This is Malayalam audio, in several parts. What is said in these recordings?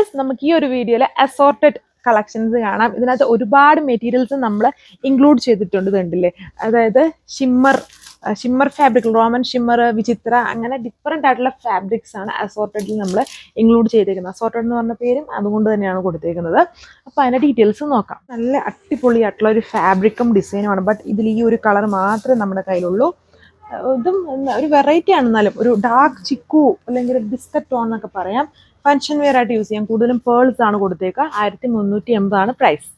യെസ്, നമുക്ക് ഈ ഒരു വീഡിയോയിൽ അസോർട്ടഡ് കളക്ഷൻസ് കാണാം. ഇതിനകത്ത് ഒരുപാട് മെറ്റീരിയൽസ് നമ്മൾ ഇൻക്ലൂഡ് ചെയ്തിട്ടുണ്ട്. കണ്ടില്ലേ, അതായത് ഷിമ്മർ ഫാബ്രിക്, റോമൻ ഷിമ്മർ, വിചിത്ര, അങ്ങനെ ഡിഫറെൻ്റ് ആയിട്ടുള്ള ഫാബ്രിക്സ് ആണ് അസോർട്ടഡിൽ നമ്മൾ ഇൻക്ലൂഡ് ചെയ്തേക്കുന്നത്. അസോർട്ടഡ് എന്ന് പറഞ്ഞ പേരും അതുകൊണ്ട് തന്നെയാണ് കൊടുത്തേക്കുന്നത്. അപ്പോൾ അതിൻ്റെ ഡീറ്റെയിൽസ് നോക്കാം. നല്ല അടിപൊളിയായിട്ടുള്ള ഒരു ഫാബ്രിക്കും ഡിസൈനുമാണ്. ബട്ട് ഇതിൽ ഈ ഒരു കളർ മാത്രമേ നമ്മുടെ കയ്യിലുള്ളൂ. ഇതും ഒരു വെറൈറ്റി ആണ്. എന്നാലും ഒരു ഡാർക്ക് ചിക്കു അല്ലെങ്കിൽ ബിസ്ക്കറ്റ് ടോൺ എന്നൊക്കെ പറയാം. ഫങ്ഷൻ വെയർ ആയിട്ട് യൂസ് ചെയ്യാം. കൂടുതലും പേൾസ് ആണ് കൊടുത്തേക്കുക. 1380 പ്രൈസ്.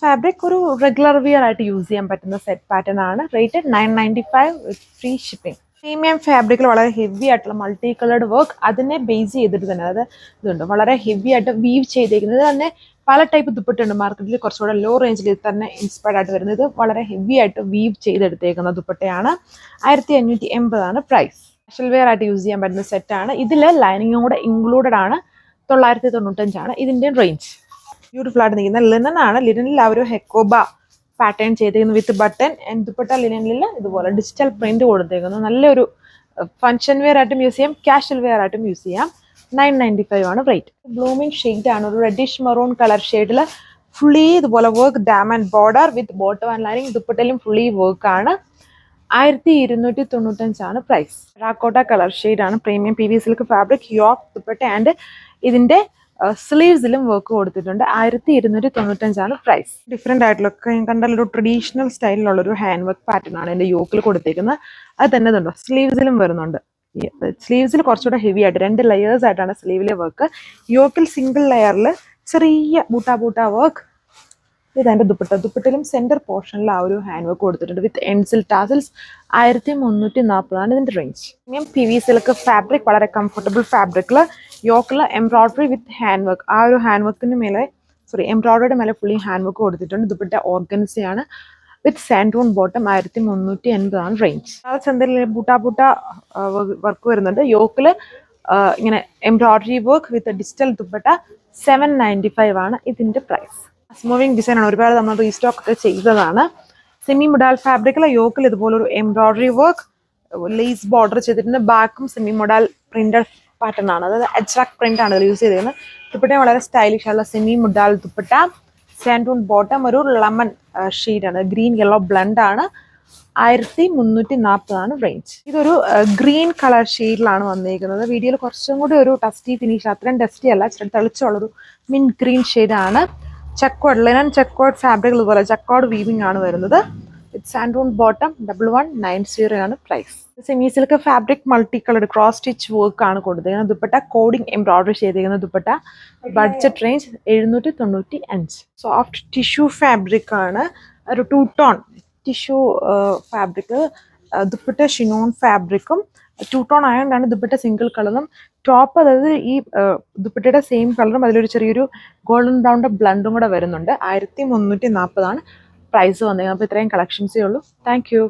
ഫാബ്രിക് ഒരു റെഗുലർ വെയർ ആയിട്ട് യൂസ് ചെയ്യാൻ പറ്റുന്ന സെറ്റ് പാറ്റേൺ ആണ്. റേറ്റ് 995 വിത്ത് ഫ്രീ ഷിപ്പിംഗ്. പ്രീമിയം ഫാബ്രിക്കിൽ വളരെ ഹെവി ആയിട്ടുള്ള മൾട്ടി കളേർഡ് വർക്ക് അതിനെ ബേസ് ചെയ്തിട്ട് തന്നെ, അതായത് ഇതുണ്ട് വളരെ ഹെവി ആയിട്ട് വീവ് ചെയ്തേക്കുന്നത് തന്നെ. പല ടൈപ്പ് ദുപ്പട്ടുണ്ട് മാർക്കറ്റിൽ, കുറച്ചുകൂടെ ലോ റേഞ്ചിൽ തന്നെ ഇൻസ്പയർഡ് ആയിട്ട് വരുന്നത്. ഇത് വളരെ ഹെവി ആയിട്ട് വീവ് ചെയ്തെടുത്തേക്കുന്ന ദുപ്പട്ടയാണ്. 1580 പ്രൈസ്. സ്പെഷ്യൽ വെയർ ആയിട്ട് യൂസ് ചെയ്യാൻ പറ്റുന്ന സെറ്റാണ്. ഇതിൽ ലൈനിങ്ങും കൂടെ ഇൻക്ലൂഡഡ് ആണ്. 995 ഇതിൻ്റെ റേഞ്ച്. ബ്യൂട്ടിഫുൾ ആയിട്ട് നിൽക്കുന്ന ലിനൻ ആണ്. ലിനനിൽ ആ ഒരു ഹെക്കോബ പാറ്റേൺ ചെയ്തേക്കുന്നു വിത്ത് ബട്ടൺ. ആൻഡ് ദുപ്പട്ട ലിനനിൽ ഇതുപോലെ ഡിജിറ്റൽ പ്രിന്റ് കൊടുത്തേക്കുന്നു. നല്ലൊരു ഫങ്ഷൻ വെയർ ആയിട്ടും യൂസ് ചെയ്യാം, കാഷ്വൽ വെയർ ആയിട്ടും യൂസ് ചെയ്യാം. 995 റേറ്റ്. ബ്ലൂമിങ് ഷെയ്ഡ് ആണ്, ഒരു റെഡിഷ് മെറൂൺ കളർ ഷെയ്ഡിൽ ഫുള്ളി ഇതുപോലെ work, diamond border with bottom and lining. ദുപ്പട്ടയിലും ഫുള്ളി വർക്ക് ആണ്. 1295 പ്രൈസ്. റാക്കോട്ട കളർ ഷെയ്ഡ് ആണ്. Premium PV silk fabric, yoke dupatta and ഇതിന്റെ സ്ലീവ്സിലും വർക്ക് കൊടുത്തിട്ടുണ്ട്. 1295 പ്രൈസ്. ഡിഫറെന്റ് ആയിട്ടുള്ള കണ്ടാൽ ഒരു ട്രഡീഷണൽ സ്റ്റൈലിലുള്ള ഒരു ഹാൻഡ് വർക്ക് പാറ്റേൺ ആണ് എന്റെ യോക്കിൽ കൊടുത്തേക്കുന്നത്. അത് തന്നെ ഇതുണ്ടോ, സ്ലീവ്സിലും വരുന്നുണ്ട്. സ്ലീവ്സിൽ കുറച്ചുകൂടെ ഹെവി ആയിട്ട് 2 ലെയേഴ്സ് ആയിട്ടാണ് സ്ലീവിലെ വർക്ക്. യോക്കിൽ സിംഗിൾ ലെയറിൽ ചെറിയ ബൂട്ട വർക്ക്. ഇതെന്റെ ദുപ്പട്ടയിലും സെന്റർ പോർഷനിൽ ആ ഒരു ഹാൻഡ് വർക്ക് കൊടുത്തിട്ടുണ്ട് വിത്ത് എൻസിൽ ടാസൽസ്. 1340 ഇതിന്റെ റേഞ്ച്. PV സിൽക്ക് ഫാബ്രിക്, വളരെ കംഫർട്ടബിൾ ഫാബ്രിക്കിൽ യോക്കിൽ എംബ്രോയിഡറി വിത്ത് ഹാൻഡ് വർക്ക്. ആ ഒരു ഹാൻഡ് വർക്കിന് മേലെ എംബ്രോയിഡറിയുടെ മേലെ ഫുള്ളി ഹാൻഡ് വർക്ക് കൊടുത്തിട്ടുണ്ട്. ദുപ്പട്ട ഓർഗൻസയാണ് വിത്ത് സാൻഡൂൺ ബോട്ടം. 1380 റേഞ്ച്. ചെന്തലിൽ ബൂട്ട വർക്ക് വരുന്നുണ്ട്. യോക്കിൽ ഇങ്ങനെ embroidery work with digital dupatta. 795 ഇതിന്റെ പ്രൈസ്. മൂവിങ് ഡിസൈൻ ആണ്. ഒരുപാട് നമ്മൾ റീസ്റ്റോക്ക് ഒക്കെ ചെയ്തതാണ്. സെമി മൊഡാൽ ഫാബ്രിക്കിൽ യോക്കിൽ ഇതുപോലൊരു എംബ്രോയിഡറി വർക്ക്, ലേസ് ബോർഡർ ചെയ്തിട്ടുണ്ട്. ബാക്കും സെമി മൊഡാൽ പ്രിന്റഡ് പാറ്റേൺ ആണ്, അതായത് അജ്രക് പ്രിന്റ് ആണ് യൂസ് ചെയ്തിരുന്നത്. ദുപ്പട്ട വളരെ സ്റ്റൈലിഷ് ആയിട്ടുള്ള സെമി മൊഡാൽ ദുപ്പട്ട. സാൻഡൂൺ ബോട്ടം, ഒരു ലെമൺ ഷെയ്ഡാണ്, ഗ്രീൻ യെല്ലോ ബ്ലണ്ട് ആണ്. 1340 റേഞ്ച്. ഇതൊരു ഗ്രീൻ കളർ ഷെയ്ഡിലാണ് വന്നിരിക്കുന്നത്. വീഡിയോയിൽ കുറച്ചും കൂടി ഒരു ടസ്റ്റി ഫിനിഷ്, അത്രയും ടസ്റ്റി അല്ല, തെളിച്ചുള്ളൊരു മിന്റ് ഗ്രീൻ ഷെയ്ഡാണ്. ചെക്കോഡ് ലിനൻ ചെക്കോഡ് ഫാബ്രിക്, ഇതുപോലെ ചെക്കോഡ് വീവിംഗ് ആണ് വരുന്നത്. With santoon bottom. 1190 price. Semi silk fabric, multi coloured cross stitch work ആണ് കൊടുത്തിരിക്കുന്നത്. ദുപ്പട്ട കോഡിംഗ് എംബ്രോയിഡറി ചെയ്തിരിക്കുന്ന dupatta. Budget range 795. Soft tissue fabric ആണ്, ഒരു 2 tone tissue fabric. Dupatta chinon ഫാബ്രിക്കും 2 ടോൺ ആയതുകൊണ്ടാണ് ദുപ്പട്ട സിംഗിൾ കളറും. ടോപ്പ് അതായത് ഈ ദുപ്പട്ടയുടെ സെയിം കളറും അതിലൊരു ചെറിയൊരു ഗോൾഡൻ ബ്രൗണിന്റെ ബ്ലണ്ടും കൂടെ വരുന്നുണ്ട്. 1340 പ്രൈസ് വന്നേക്കുന്നത്. അപ്പോൾ ഇത്രയും കളക്ഷൻസേ ഉള്ളൂ. Thank you.